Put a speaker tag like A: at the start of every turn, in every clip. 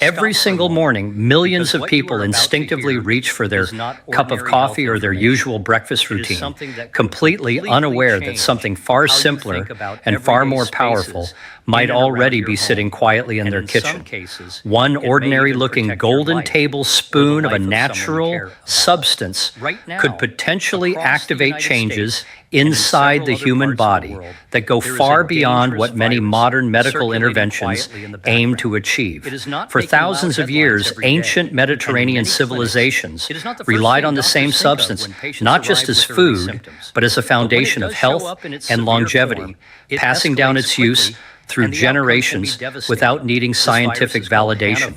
A: Every single morning, millions of people instinctively reach for their cup of coffee or their usual breakfast routine, completely unaware that something far simpler and far more powerful might already be sitting quietly in their kitchen. One ordinary-looking golden tablespoon of a natural substance could potentially activate changes inside the human body that go far beyond what many modern medical interventions aim to achieve. For thousands of years, ancient Mediterranean civilizations relied on the same substance, not just as food, but as a foundation of health and longevity, passing down its use through generations without needing scientific validation.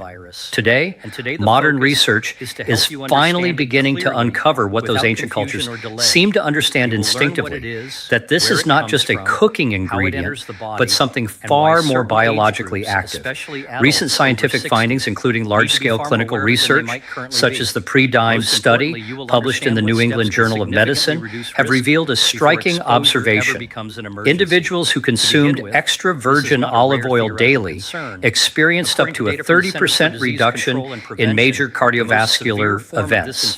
A: Today, modern research is finally beginning to uncover what those ancient cultures seem to understand instinctively, that this is not just a cooking ingredient, but something far more biologically active. Recent scientific findings, including large-scale clinical research, such as the pre-DIME study published in the New England Journal of Medicine, have revealed a striking observation. Individuals who consumed extra virgin olive oil daily experienced up to a 30% reduction in major cardiovascular events.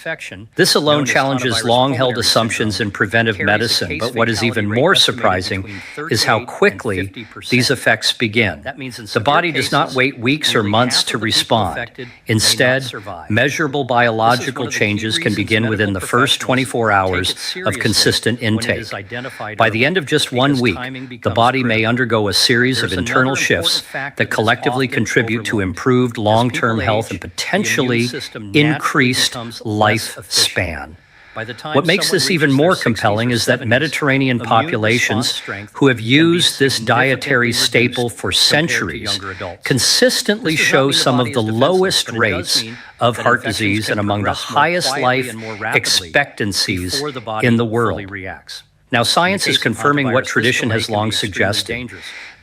A: This alone challenges long-held assumptions in preventive medicine, but what is even more surprising is how quickly these effects begin. The body does not wait weeks or months to respond. Instead, measurable biological changes can begin within the first 24 hours of consistent intake. By the end of just 1 week, the body may undergo a series of internal shifts that collectively contribute to improved long-term health and potentially increased lifespan. What makes this even more compelling is that Mediterranean populations who have used this dietary staple for centuries consistently show some of the lowest rates of heart disease and among the highest life expectancies in the world. Now, science is confirming what tradition has long suggested.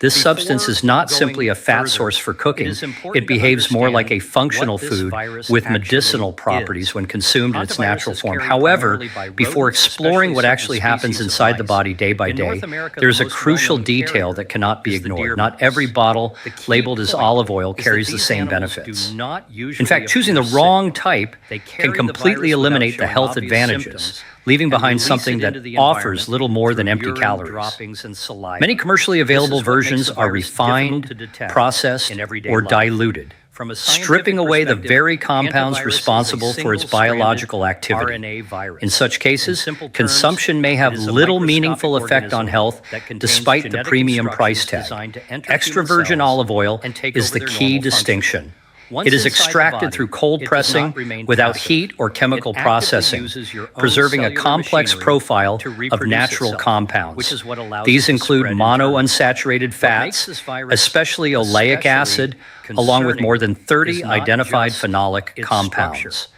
A: This substance is not simply a fat source for cooking. It behaves more like a functional food with medicinal properties when consumed in its natural form. However, before exploring what actually happens inside the body day by day, there's a crucial detail that cannot be ignored. Not every bottle labeled as olive oil carries the same benefits. In fact, choosing the wrong type can completely eliminate the health advantages, leaving behind something that offers little more than empty calories. Many commercially available versions are refined, processed, or diluted, stripping away the very compounds responsible for its biological activity. In such cases, consumption may have little meaningful effect on health despite the premium price tag. Extra virgin olive oil is the key distinction. It is extracted through cold pressing without heat or chemical processing, preserving a complex profile of natural compounds. These include monounsaturated fats, especially oleic acid, along with more than 30 identified phenolic compounds.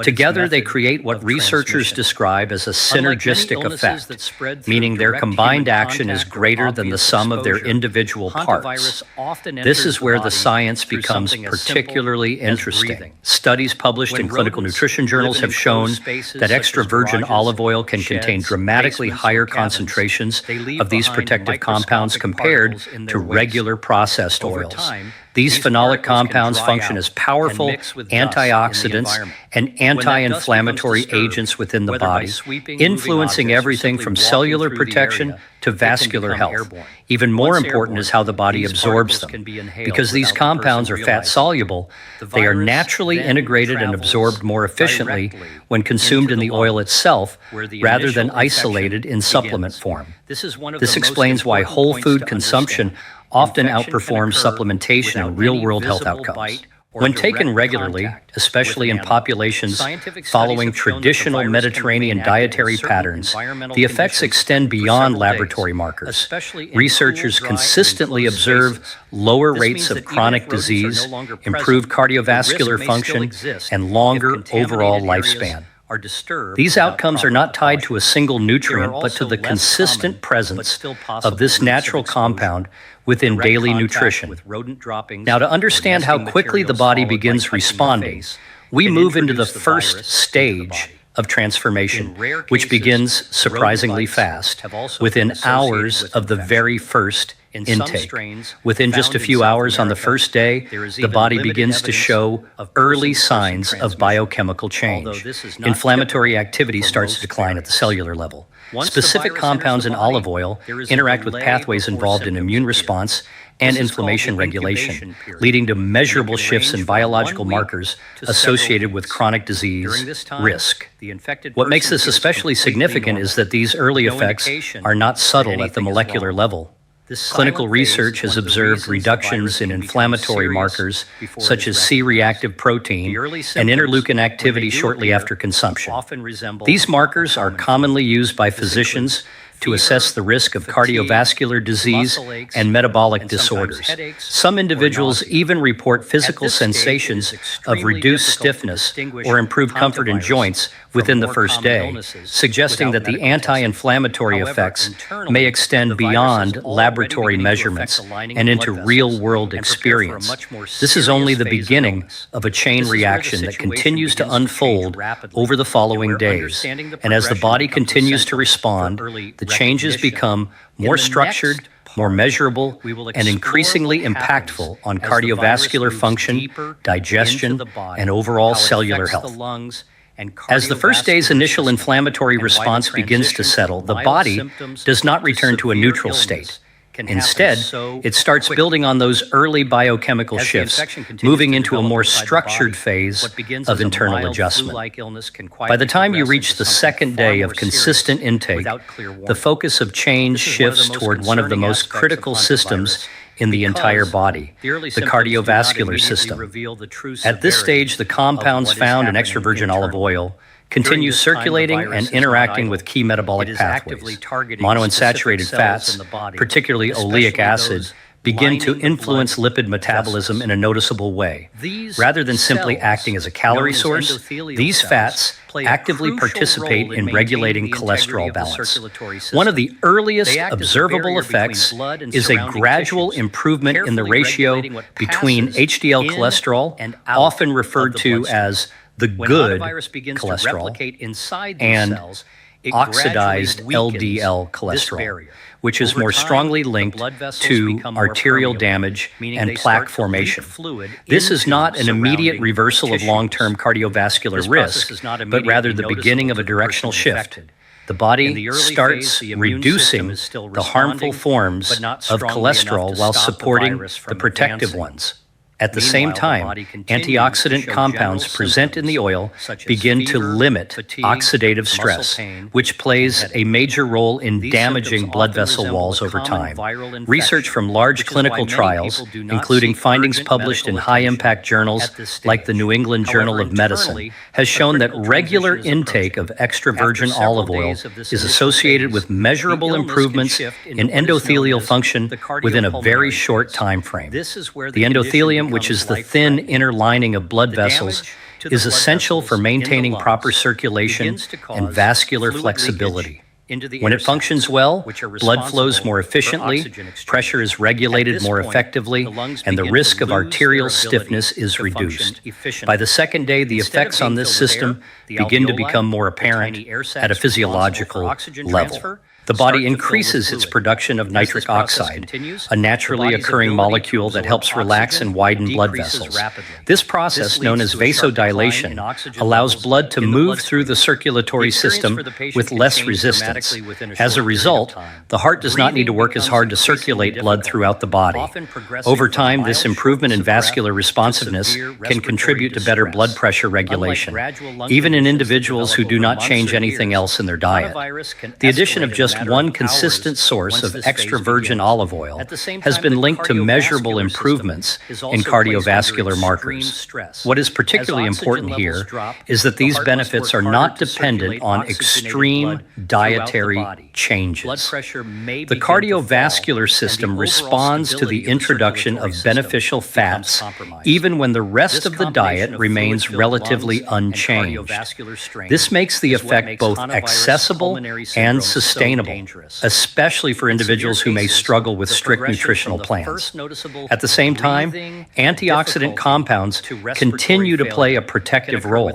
A: Together, they create what researchers describe as a synergistic effect, meaning their combined action is greater than the sum of their individual parts. This is where the science becomes particularly interesting. Studies published in clinical nutrition journals have shown that extra virgin olive oil can contain dramatically higher concentrations of these protective compounds compared to regular processed oils. These phenolic compounds function as powerful antioxidants and anti-inflammatory agents within the body, influencing everything from cellular protection to vascular health. Even more important is how the body absorbs them. Because these compounds are fat-soluble, they are naturally integrated and absorbed more efficiently when consumed in the oil itself rather than isolated in supplement form. This explains why whole food consumption often outperforms supplementation in real-world health outcomes. When taken regularly, especially in populations following traditional Mediterranean dietary patterns, the effects extend beyond laboratory markers. Researchers consistently observe lower rates of chronic disease, improved cardiovascular function, and longer overall lifespan. These outcomes are not tied to a single nutrient, but to the consistent presence of this natural compound within daily nutrition. Now, to understand how quickly the body begins responding, we move into the first stage of transformation, which begins surprisingly fast, within hours of the very first intake. Within just a few hours on the first day, the body begins to show early signs of biochemical change. Inflammatory activity starts to decline at the cellular level. Specific compounds in olive oil interact with pathways involved in immune response and inflammation regulation, leading to measurable shifts in biological markers associated with chronic disease risk. What makes this especially significant is that these early effects are not subtle at the molecular level. Clinical research has observed reductions in inflammatory markers such as C-reactive protein and interleukin activity shortly after consumption. These markers are commonly used by physicians to assess the risk of cardiovascular disease and metabolic disorders. Some individuals even report physical sensations of reduced stiffness or improved comfort in joints within the first day, suggesting that the anti-inflammatory effects may extend beyond laboratory measurements and into real-world experience. This is only the beginning of a chain reaction that continues to unfold over the following days. And as the body continues to respond, the changes become more structured, more measurable, and increasingly impactful on cardiovascular function, digestion, and overall cellular health. As the first day's initial inflammatory response begins to settle, the body does not return to a neutral state. Instead, it starts building on those early biochemical shifts, moving into a more structured phase of internal adjustment. By the time you reach the second day of consistent intake, the focus of change shifts toward one of the most critical systems in the entire body, the cardiovascular system. At this stage, the compounds found in extra virgin olive oil continue circulating and interacting with key metabolic pathways. Monounsaturated fats, particularly oleic acid, begin to influence lipid metabolism in a noticeable way. Rather than simply acting as a calorie source, these fats actively participate in regulating cholesterol balance. One of the earliest observable effects is a gradual improvement in the ratio between HDL cholesterol, often referred to as the good cholesterol, and oxidized LDL cholesterol, which is more strongly linked to arterial damage and plaque formation. This is not an immediate reversal of long-term cardiovascular risk, but rather the beginning of a directional shift. The body starts reducing the harmful forms of cholesterol while supporting the protective ones. At the same time, antioxidant compounds present in the oil begin to limit oxidative stress, which plays a major role in damaging blood vessel walls over time. Research from large clinical trials, including findings published in high-impact journals like the New England Journal of Medicine, has shown that regular intake of extra virgin olive oil is associated with measurable improvements in endothelial function within a very short time frame. The endothelium, which is the thin inner lining of blood vessels, is essential for maintaining proper circulation and vascular flexibility. When it functions well, blood flows more efficiently, pressure is regulated more effectively, and the risk of arterial stiffness is reduced. By the second day, the effects on this system begin to become more apparent at a physiological level. The body increases its production of nitric oxide, a naturally occurring molecule that helps relax and widen blood vessels. This process, known as vasodilation, allows blood to move through the circulatory system with less resistance. As a result, the heart does not need to work as hard to circulate blood throughout the body. Over time, this improvement in vascular responsiveness can contribute to better blood pressure regulation, even in individuals who do not change anything else in their diet. The addition of just one consistent source of extra virgin olive oil has been linked to measurable improvements in cardiovascular markers. What is particularly important here is that these benefits are not dependent on extreme dietary changes. The cardiovascular system responds to the introduction of beneficial fats even when the rest of the diet remains relatively unchanged. This makes the effect both accessible and sustainable favorable, especially for individuals who may struggle with strict nutritional plans. At the same time, antioxidant compounds continue to play a protective role.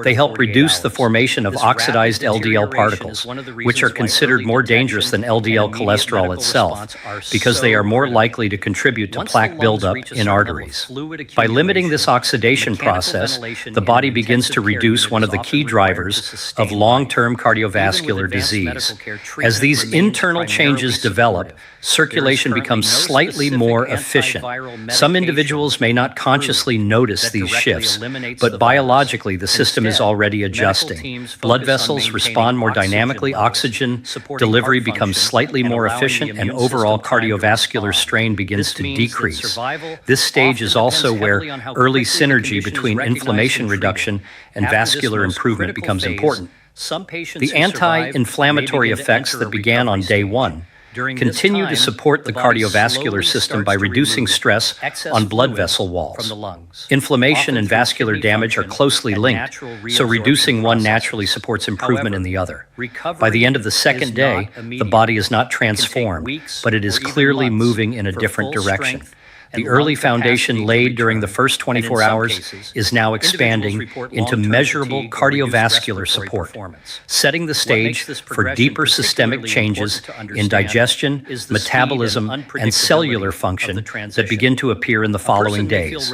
A: They help reduce the formation of oxidized LDL particles, which are considered more dangerous than LDL cholesterol itself, because they are more likely to contribute to plaque buildup in arteries. By limiting this oxidation process, the body begins to reduce one of the key drivers of long-term cardiovascular disease. As these internal changes develop, circulation becomes slightly more efficient. Some individuals may not consciously notice these shifts, but biologically the system is already adjusting. Blood vessels respond more dynamically, oxygen delivery becomes slightly more efficient, and overall cardiovascular strain begins to decrease. This stage is also where early synergy between inflammation reduction and vascular improvement becomes important. The anti-inflammatory effects that began on day one continue to support the cardiovascular system by reducing stress on blood vessel walls. Inflammation and vascular damage are closely linked, so reducing one naturally supports improvement in the other. By the end of the second day, the body is not transformed, but it is clearly moving in a different direction. The early foundation laid during the first 24 hours is now expanding into measurable cardiovascular support, setting the stage for deeper systemic changes in digestion, metabolism, and cellular function that begin to appear in the following days.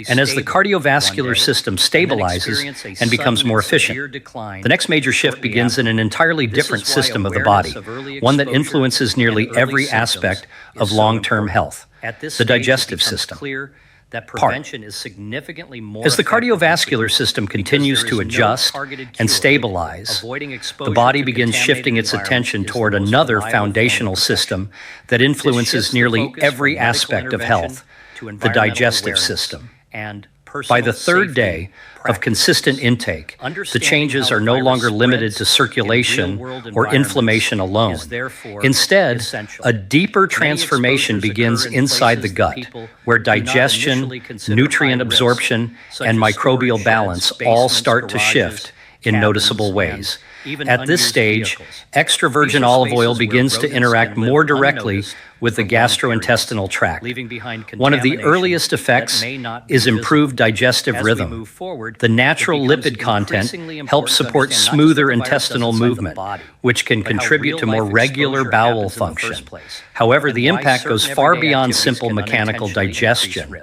A: And as the cardiovascular system stabilizes and becomes more efficient, the next major shift begins in an entirely different system of the body, one that influences nearly every aspect of long-term health. The digestive system. As the cardiovascular system continues to adjust and stabilize, the body begins shifting its attention toward another foundational system that influences nearly every aspect of health, the digestive system. By the third day of consistent intake, the changes are no longer limited to circulation or inflammation alone. Instead, a deeper transformation begins inside the gut, where digestion, nutrient absorption, and microbial balance all start to shift in noticeable ways. At this stage, extra virgin olive oil begins to interact more directly with the gastrointestinal tract. One of the earliest effects is improved digestive rhythm. The natural lipid content helps support smoother intestinal movement, which can contribute to more regular bowel function. However, the impact goes far beyond simple mechanical digestion.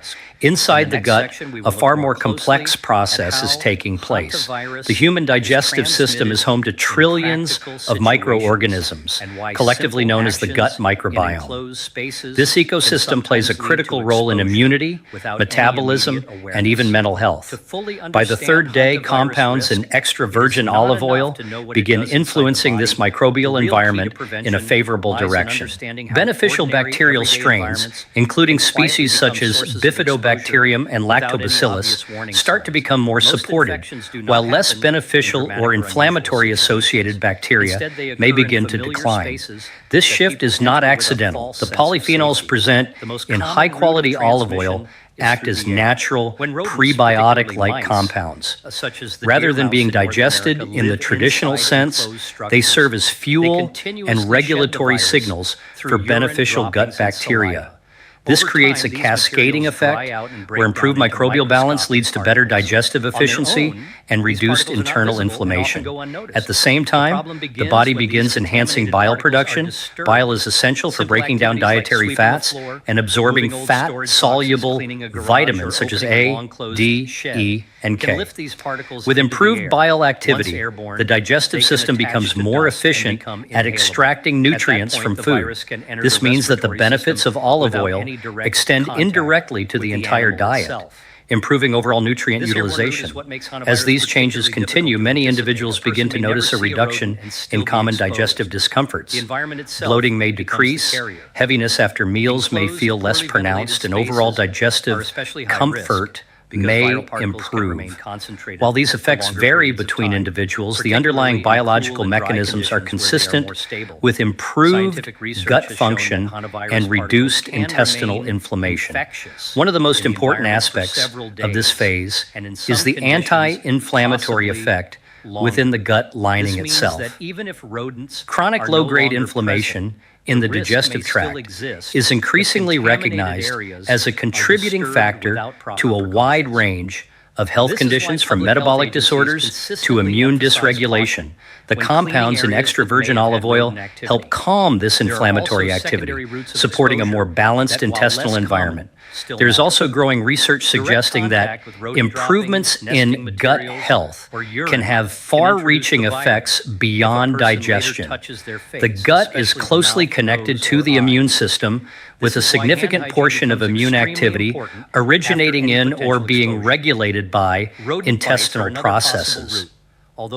A: Inside the gut, a far more complex process is taking place. The human digestive system is home to trillions of microorganisms, collectively known as the gut microbiome. This ecosystem plays a critical role in immunity, metabolism, and even mental health. By the third day, compounds in extra virgin olive oil begin influencing this microbial environment in a favorable direction. Beneficial bacterial strains, including species such as Bifidobacterium and Lactobacillus, start to become more supported, while less beneficial or inflammatory associated bacteria may begin to decline. This shift is not accidental. The polyphenols present in high-quality olive oil act as natural prebiotic-like compounds. Rather than being digested in the traditional sense, they serve as fuel and regulatory signals for beneficial gut bacteria. This creates a cascading effect where improved microbial balance leads to better digestive efficiency and reduced internal inflammation. At the same time, the body begins enhancing bile production. Bile is essential for breaking down dietary fats and absorbing fat-soluble vitamins such as A, D, E, and K. With improved bile activity, the digestive system becomes more efficient at extracting nutrients from food. This means that the benefits of olive oil extend indirectly to the entire diet, improving overall nutrient utilization. As these changes continue, many individuals begin to notice a reduction in common digestive discomforts. Bloating may decrease, heaviness after meals may feel less pronounced, and overall digestive comfort may improve. While these effects vary between individuals, the underlying biological mechanisms are consistent with improved gut function and reduced intestinal inflammation. One of the most important aspects of this phase is the anti-inflammatory effect within the gut lining itself. Chronic low-grade inflammation in the digestive tract is increasingly recognized as a contributing factor to a wide range of health conditions, from metabolic disorders to immune dysregulation. The compounds in extra virgin olive oil help calm this inflammatory activity, supporting a more balanced intestinal environment. There is also growing research suggesting that improvements in gut health can have far-reaching effects beyond digestion. The gut is closely connected to the immune system, with a significant portion of immune activity originating in or being regulated by intestinal processes.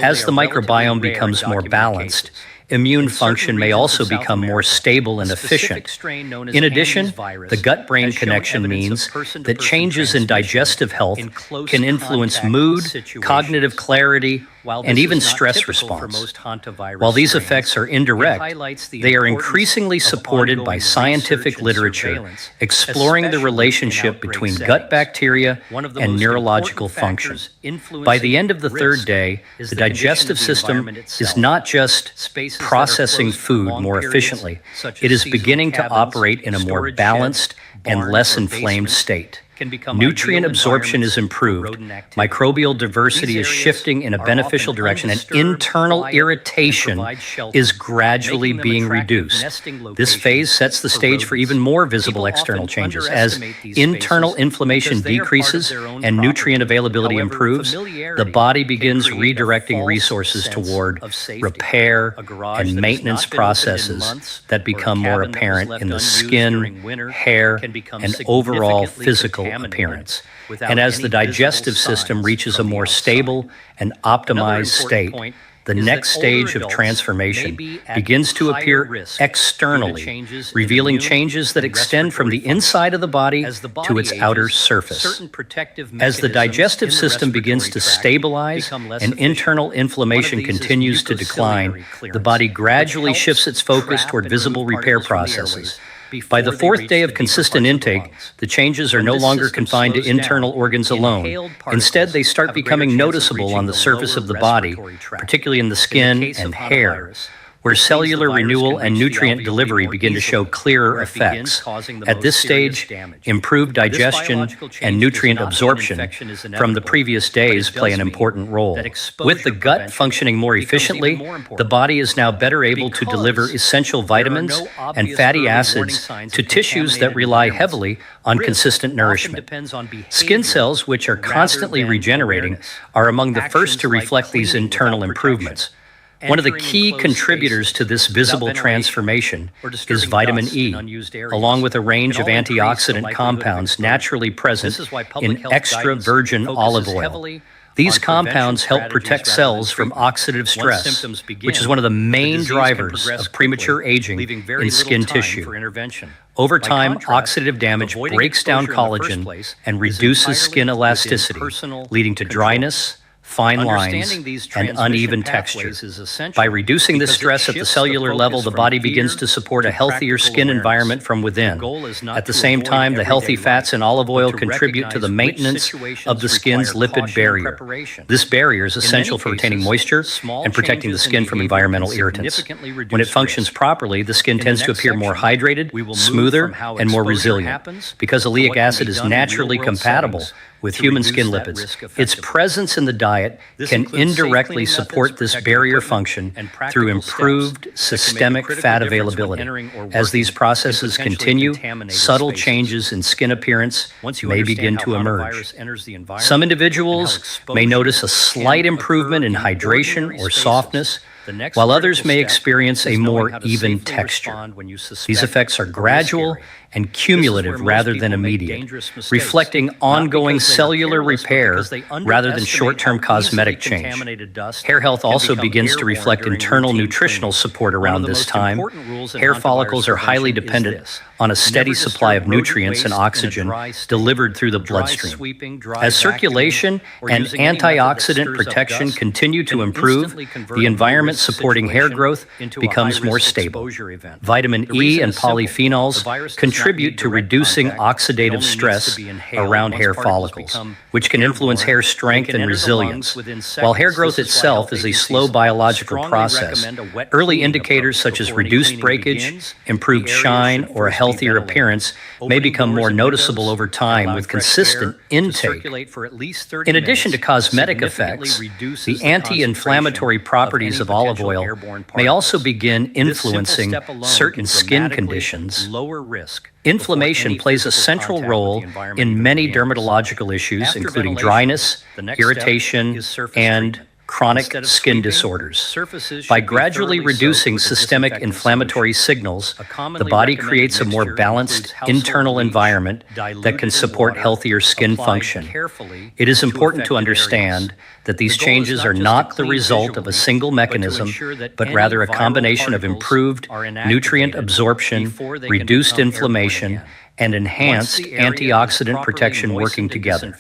A: As the microbiome becomes more balanced, immune function may also become more stable and efficient. In addition, the gut-brain connection means that changes in digestive health can influence mood, cognitive clarity, and even stress response. While these effects are indirect, they are increasingly supported by scientific literature exploring the relationship between gut bacteria and neurological function. By the end of the third day, the digestive system is not just processing food more efficiently, it is beginning to operate in a more balanced and less inflamed state. Nutrient absorption is improved, microbial diversity is shifting in a beneficial direction, and internal irritation is gradually being reduced. This phase sets the stage for even more visible external changes. As internal inflammation decreases and nutrient availability improves, the body begins redirecting resources toward repair and maintenance processes that become more apparent in the skin, hair, and overall physical appearance. And as the digestive system reaches a more stable and optimized state, the next stage of transformation begins to appear externally, revealing changes that extend from the inside of the body to its outer surface. As the digestive system begins to stabilize and internal inflammation continues to decline, the body gradually shifts its focus toward visible repair processes. By the fourth day of consistent intake, the changes are no longer confined to internal organs alone. Instead, they start becoming noticeable on the surface of the body, particularly in the skin and hair, where cellular renewal and nutrient delivery begin to show clearer effects. At this stage, improved digestion and nutrient absorption from the previous days play an important role. With the gut functioning more efficiently, the body is now better able to deliver essential vitamins and fatty acids to tissues that rely heavily on consistent nourishment. Skin cells, which are constantly regenerating, are among the first to reflect these internal improvements. One of the key contributors to this visible transformation is vitamin E, along with a range of antioxidant compounds naturally present in extra virgin olive oil. These compounds help protect cells from oxidative stress, which is one of the main drivers of premature aging in skin tissue. Over time, oxidative damage breaks down collagen and reduces skin elasticity, leading to dryness, fine lines, and uneven texture. By reducing this stress at the cellular level, the body begins to support a healthier skin environment from within. At the same time, the healthy fats in olive oil contribute to the maintenance of the skin's lipid barrier. This barrier is essential for retaining moisture and protecting the skin from environmental irritants. When it functions properly, the skin tends to appear more hydrated, smoother, and more resilient. Because oleic acid is naturally compatible with human skin lipids, its presence in the diet can indirectly support this barrier function through improved systemic fat availability. As these processes continue, subtle changes in skin appearance may begin to emerge. Some individuals may notice a slight improvement in hydration or softness, while others may experience a more even texture. These effects are gradual and cumulative rather than immediate, reflecting ongoing cellular repair rather than short-term cosmetic change. Hair health also begins to reflect internal nutritional support around this time. Hair follicles are highly dependent on a steady supply of nutrients and oxygen delivered through the bloodstream. As circulation and antioxidant protection continue to improve, the environment environment supporting hair growth becomes more stable. Vitamin E and polyphenols contribute to reducing oxidative stress around hair follicles, which can influence hair strength and resilience. While hair growth itself is a slow biological process, early indicators such as reduced breakage, improved shine, or a healthier appearance may become more noticeable over time with consistent intake. In addition to cosmetic effects, the anti-inflammatory properties of olive oil may also begin influencing certain skin conditions. Inflammation plays a central role in many dermatological issues, including dryness, irritation, and chronic skin disorders. By gradually reducing systemic inflammatory signals, the body creates a more balanced internal environment that can support healthier skin function. It is important to understand that these changes are not the result of a single mechanism, but rather a combination of improved nutrient absorption, reduced inflammation, and enhanced antioxidant protection working together.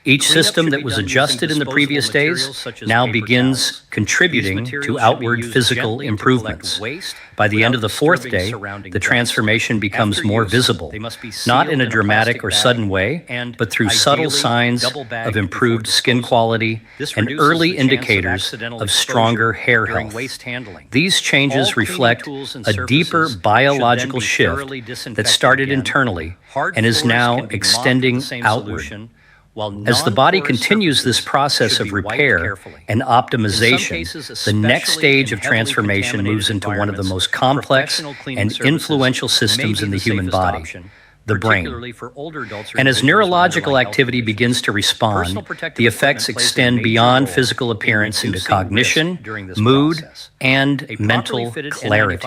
A: Each system that was adjusted in the previous days now begins contributing to outward physical improvements. By the end of the fourth day, the transformation becomes more visible, not in a dramatic or sudden way, but through subtle signs of improved skin quality and early indicators of stronger hair health. These changes reflect a deeper biological shift that started internally and is now extending outward. As the body continues this process of repair and optimization, the next stage of transformation moves into one of the most complex and influential systems in the human body, the brain. And as neurological activity begins to respond, the effects extend beyond physical appearance into cognition, mood, and mental clarity.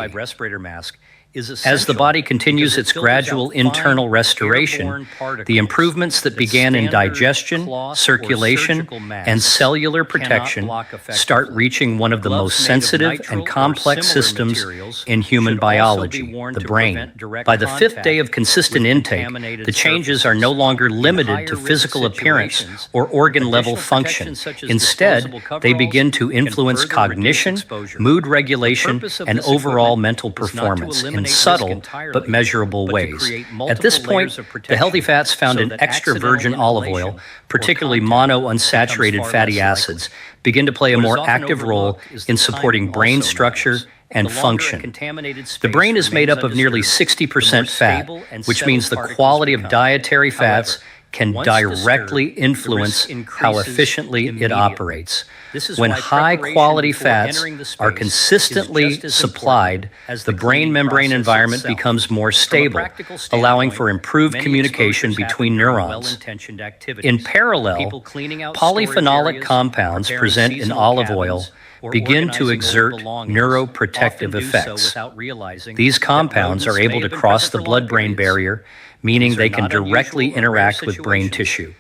A: As the body continues its gradual internal restoration, the improvements that began in digestion, circulation, and cellular protection start reaching one of the most sensitive and complex systems in human biology, the brain. By the fifth day of consistent intake, the changes are no longer limited to physical appearance or organ-level function. Instead, they begin to influence cognition, mood regulation, and overall mental performance in subtle but measurable ways. At this point, the healthy fats found in extra virgin olive oil, particularly monounsaturated fatty acids, begin to play a more active role in supporting brain structure and function. The brain is made up of nearly 60% fat, which means the quality of dietary fats can directly influence how efficiently it operates. When high-quality fats are consistently supplied, the brain membrane environment becomes more stable, allowing for improved communication between neurons. In parallel, polyphenolic compounds present in olive oil begin to exert neuroprotective effects. These compounds are able to cross the blood-brain barrier, meaning they can directly interact with brain tissue.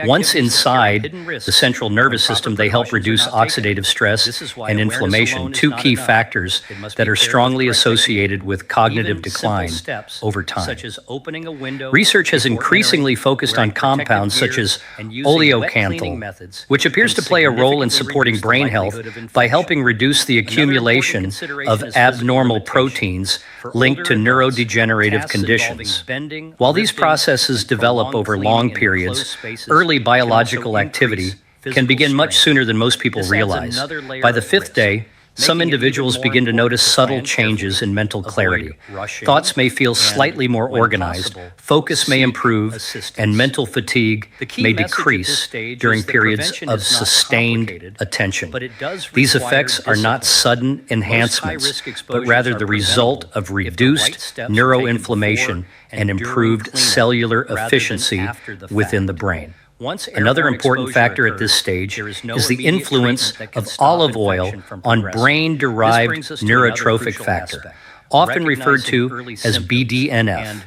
A: Once inside the central nervous system, they help reduce oxidative stress and inflammation, two key factors that are strongly associated with cognitive decline over time. Research has increasingly focused on compounds such as oleocanthal, which appears to play a role in supporting brain health by helping reduce the accumulation of abnormal proteins linked to neurodegenerative conditions. While these processes develop over long periods, early biological activity can begin much sooner than most people realize. By the fifth day, some individuals begin to notice subtle changes in mental clarity. Thoughts may feel slightly more organized, focus may improve, and mental fatigue may decrease during periods of sustained attention. These effects are not sudden enhancements, but rather the result of reduced neuroinflammation and improved cellular efficiency within the brain. Another important factor at this stage is the influence of olive oil on brain-derived neurotrophic factor, often referred to as BDNF.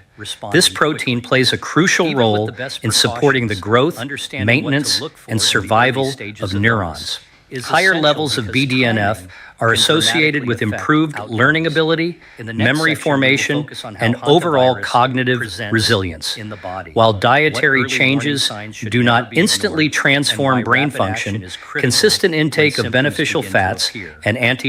A: This protein plays a crucial role in supporting the growth, maintenance, and survival of neurons. Higher levels of BDNF are associated with improved learning ability, memory formation, and overall cognitive resilience. While dietary changes do not instantly transform brain function, consistent intake of beneficial fats and antioxidants